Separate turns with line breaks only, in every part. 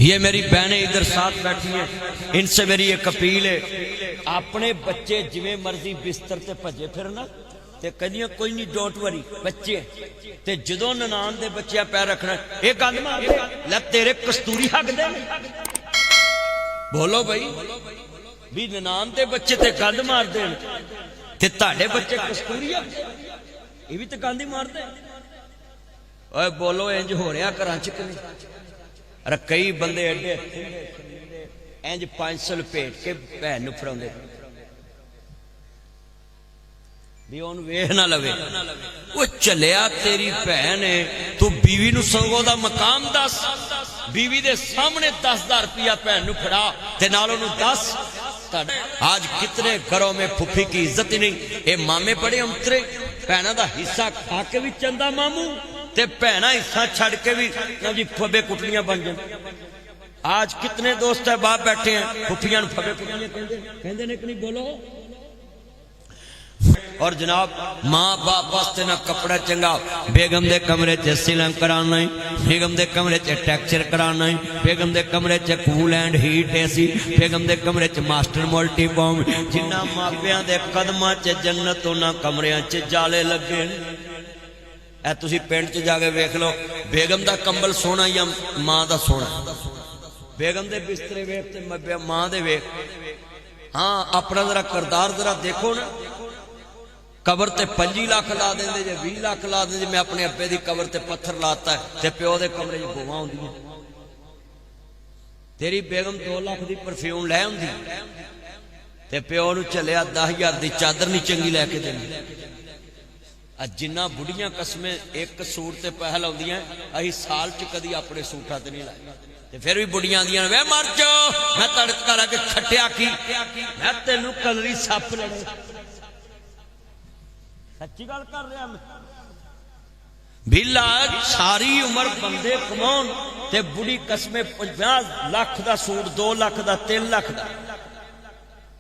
ये मेरी बहनें इधर साथ बैठी हैं, इनसे मेरी एक अपील है, अपने बच्चे जिवें मर्जी बिस्तर ते भजे फिरना ते कदियां कोई नहीं, डोंट वरी बच्चे ते जदों ननान दे बच्चे पैर रखना ये गंद मार दे, लै तेरे कस्तूरी हक दे। बोलो भाई भी ननान दे बच्चे ते गंद मार दे ते ताड़े बच्चे कस्तूरी हक दे, ये भी तो गंद ही मार दे। ओए बोलो इंज हो रहा घर च कि नहीं? अरे कई बंदे एडे इंज 500 लपेट के भैन फड़ाते भी ओन वेख ना लवे। वो चलिया तेरी भैन है, तू बीवी नू संगो दा मकाम दस, बीवी दे सामने 10,000 रुपया भैन नू फड़ा ते नाल ओनू दस। आज कितने घरों में फुफी की इज्जत ही नहीं, ये मामे बड़े अंतरे, भैनों का हिस्सा खा के भी चंदा मामू ते भैना हिस्सा छड़ के भी जी फबे कुटनियां बन जाए। आज कितने दोस्त है बाप बैठे हैं फुफियां फबे कुटनियां कहते ने कि नहीं? बोलो। और जनाब मां बाप वास्ते ना कपड़ा चंगा, बेगम दे कमरे च सीलिंग कराना है, बेगम दे कमरे च टेक्सचर कराना है, बेगम दे कमरे च कूल एंड हीट एसी, बेगम दे कमरे च मास्टर मल्टी बॉम। जिन्ना मापियां दे कदमां च जन्नत उन्हां कमरियां च जाले लगे। ऐ तुसी पिंड च जाके वेख लो, बेगम दा कंबल सोना या मां दा सोना, बेगम दे बिस्तरे वेख ते मां दे वेख। हाँ अपना जरा करदार जरा देखो ना, कबर ते 25 लाख ला देंदे जे 20 लाख ला देंदे। मैं अपने अब्बे दी कबर ते पत्थर लाता है ते प्यो दे कमरे च गोवां होंदियां। तेरी बेगम 2 लाख दी परफ्यूम लै हुंदी ते प्यो नू चलिया 10,000 दी चादर नहीं चंगी लैके देनी। जिन्ना बुढ़ियां कसमें एक सूट ते पैसा लाउंदियां, असीं साल च कदी अपने सूटां ते नहीं लाए ते फिर भी बुढ़ियां आंदियां वे मर जाओ, मैं तड़का ला के खट्टिया की, मैं तेनू कलरी सप लड़े। सच्ची गल कर रहा मैं बिला। सारी उम्र बंदे कमाउन ते बुढ़ी कसमें 50 लाख दा सूट, 2 लाख दा, 3 लाख दा।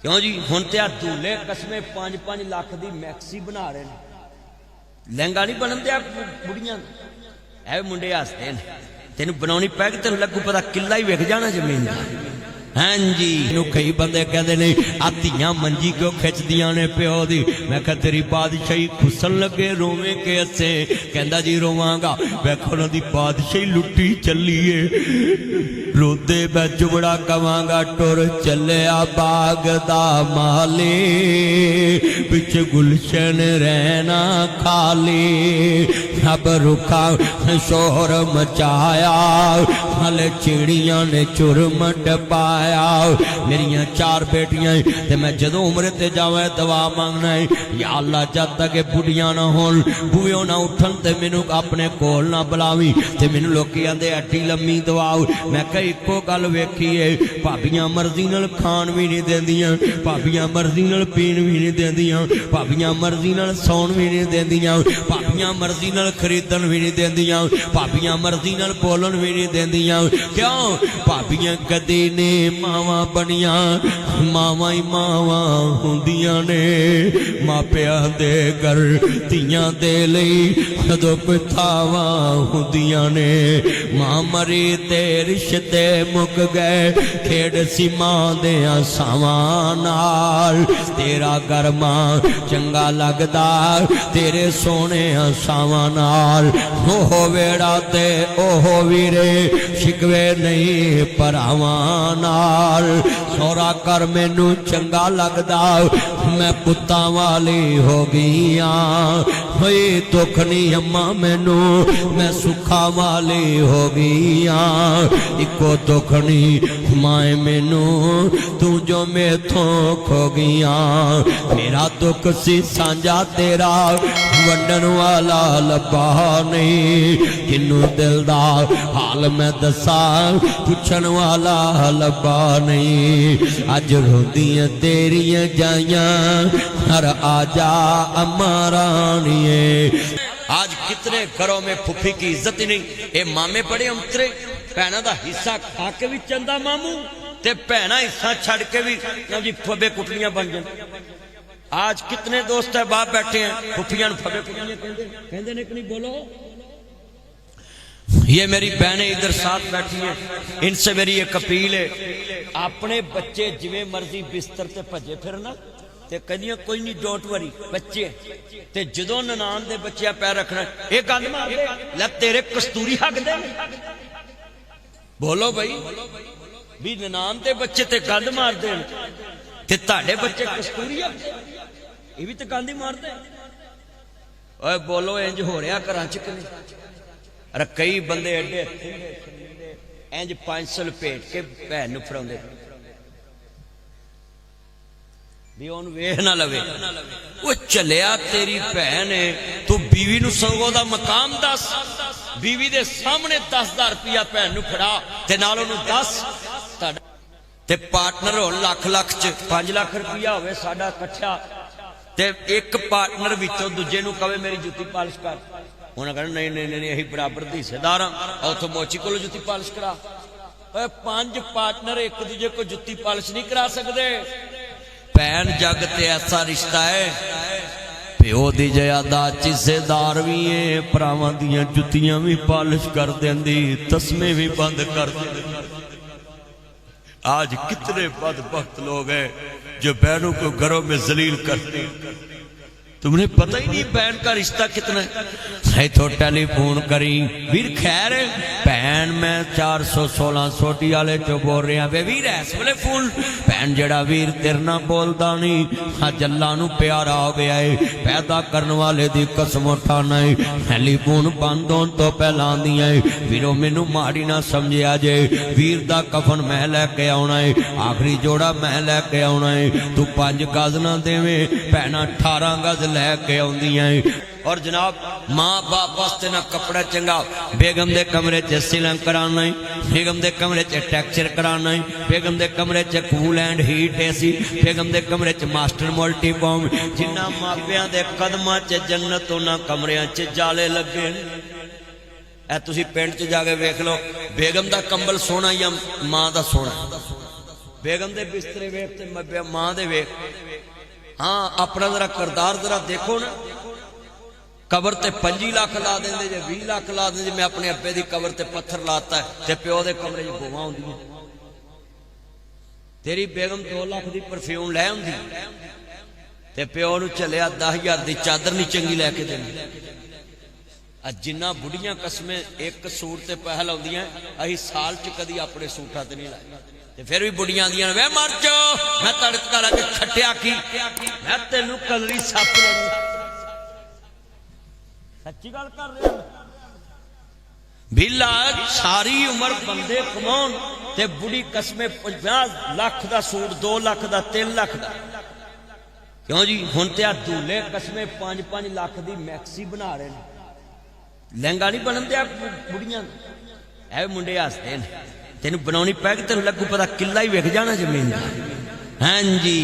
क्यों जी हुण ते दूल्हे कसमें 5-5 लाख दी मैक्सी बना रहे हैं। लहंगा नहीं बनन दिया बुढ़ियां, ऐ मुंडे हसदे ने, तेन बनानी पैग तेन लगू पता किला ही विक जाना जमीन का। हाँ जी कई बंदे कहते ने आ धियां मंजी क्यों खिंचदियां ने प्यो दी। मैं कहा तेरी बादशाही खुसन लगे रोवे के असे, कहंदा जी रोवांगा वेख उन्हां दी बादशाही लुट्टी चली है, रोदे मैं जुबड़ा कवांगा टुर चलिया बाग दा माली, बिच गुलशन रहना खाली, सब रुखा शोर मचाया, हले चिड़ियां ने चुरमट पाया। मेरिया 4 बेटियां ते मैं जदों उम्र ते जावां दवा मांगना है, या अल्लाह जद तक बुढ़ियां ना होन, बूहों ना उठन ते मैनू अपने कोल ना बुलावी ते मैनू लोकी आंदे एडी लम्मी दवाओ। मैं कहा इको गल वेखी है, भाबियां मर्जी नाल खाण भी नहीं देंदियां, भाबियां मर्जी नाल पीण भी नहीं देंदियां, भाबियां मर्जी नाल सौण भी नहीं देंदियां, भाबियां मर्जी नाल खरीदण भी नहीं देंदियां, भाबियां मर्जी नाल बोलन भी नहीं देंदियां। क्यों? भाबियां कदे ने मावा बनिया, मावा ही मावा हुंदियां ने, मापिया दे घर धीयां दे लई जदों कोई थावां हुंदियां ने। मां मरी ते रिश्ते मुक गए, खेड सी मां दे सावां नाल, तेरा घर मां चंगा लगदा तेरे सोने सावां नाल। ओह वेड़ा ते ओह वीरे शिकवे नहीं भरावां नाल, सोहरा कर मैनू चंगा लगदा मैं पुत्तां वाली हो गई हाँ, दुख नहीं अम्मा मैनू मैं सुखा वाली हो गई हाँ। इको दुख नहीं माए मैनू तू जो मेथों खो गई हाँ। मेरा दुख सी सांझा तेरा वंडन वाला लब्बा नहीं, किनू दिल दा हाल मैं दसा पुछन वाला लब्बा नहीं। अज रोंदियां तेरियां जाइयां हर आजा अम्मा रानिए। आज कितने घरों में फुफी की इज्जत ही नहीं, ये मामे बड़े अंतरे, भैनों का हिस्सा खा के भी चंदा मामू ते भैना हिस्सा छड़ के भी जी फबे कुटनियां बन जाए। आज कितने दोस्त है बाप बैठे हैं फुफियां फबे कुटनियां कहते ने कि नहीं? बोलो। ये मेरी बहनें इधर साथ बैठी हैं, इनसे मेरी एक अपील है, अपने बच्चे जिवें मर्जी बिस्तर ते भजे फिरना ते कदियां कोई नहीं, डोंट वरी बच्चे ते जदों ननान दे बच्चे पैर रखना ये गंद मार दे, लै तेरे कस्तूरी हक दे। बोलो भाई भी ननान दे बच्चे ते गंद मार दे ते ताड़े बच्चे कस्तूरी हक दे, ये भी तो गंद ही मार दे। ओए बोलो इंज हो रहा घर च कि नहीं? अरे कई बंदे एडे इंज 500 लपेट के भैन नूं फड़ाउंदे भी ओन वेख ना लवे। वो चलिया तेरी भैन है, तू बीवी नूं सगों दा मकाम दस, बीवी दे सामने 10,000 रुपया भैन नूं फड़ा ते नाल ओनूं दस ते पार्टनर हो लख लख च 5 लाख रुपया होवे साडा इकट्ठा ते एक पार्टनर विचों दूजे नूं कवे मेरी जुत्ती पालिश कर, उन्हें कहना नहीं नहीं नहीं असीं बराबर दी हिस्सेदार हां, उथों मोची कोलों जुत्ती पालिश करा। 5 पार्टनर एक दूजे को जुत्ती पालिश नहीं करा सकते। भैन जग ते ऐसा रिश्ता है, प्यो दी जायदाद च हिस्सेदार भी है, भरावां दियां जुत्तियां भी पालिश कर देंदी, तस्मे भी बंद कर देंदी। आज कितने बदबख्त लोग हैं जो बहनों को घरों में जलील करते हैं, तुमने पता ही नहीं बहन का रिश्ता कितना है। तो टेलीफोन करी वीर खैर भैन मैं 416 सोटी वाले चो बोल रहा वे वीर इस वेले फोन भैन जड़ा वीर तेरे ना बोलता नहीं, अज अल्लाह नूं प्यारा हो गया है, पैदा करने वाले दी कसम उठाना है, टेलीफोन बंद होने तो पहला आंदियां है वीरो मैनू माड़ी ना समझिया जे, वीर दा कफन मैं लैके आउणा है, आखिरी जोड़ा मैं लैके आउणा है, तू 5 गज ना देवे भैनां 18 गज लैके आउंदियां है। और जनाब मां बाप वास्ते ना कपड़ा चंगा, बेगम दे कमरे च सिलन कराना है, बेगम दे कमरे च टेक्सचर कराना है, बेगम दे कमरे च कूल एंड हीट एसी, बेगम दे कमरे च मास्टर मल्टी बॉम, जिन्ना मापियां दे कदमां च जन्नत उन्हां कमरियां च जाले लगे। ऐ तुसीं पिंड च जाके वेख लो बेगम दा कंबल सोना या मां दा सोना, बेगम दे बिस्तरे वेख ते मां दे वेख। हाँ अपना जरा करदार जरा देखो ना, कबर ते 25 लाख ला देंदे जे 20 लाख ला देंदे, मैं अपने अब्बे दी कबर ते पत्थर लाता है ते प्यो दे कमरे च गोवां होंदियां। तेरी बेगम 2 लाख दी परफ्यूम लै आउंदी ते प्यो नूं चलिया 10,000 दी चादर नहीं चंगी लैके देनी। अज जिन्ना बुढ़ियां कसमें एक सूट ते पैसा लाउंदियां, असीं साल च कदी अपने सूटां ते नहीं लाए ते फिर भी बुढ़ियां आंदियां वे मर जा मैं तड़का ला के खट्टिया की मैं तेनू कलरी सप लूं। सच्ची गल कर रहे बिला सारी उम्र बंदे कमाउन ते बुढ़ी कसमें 50 लाख दा सूट 2 लाख दा 3 लाख दा, क्यों जी हुण ते आ दूल्हे कसमें 5-5 लाख दी मैक्सी बना रहे हैं, लहंगा नहीं बनन दिया बुढ़ियां। ऐ मुंडे हसदे ने तेन बनानी पैगी तेन लगू पता किला ही विक जाना जमीन। हाँ जी।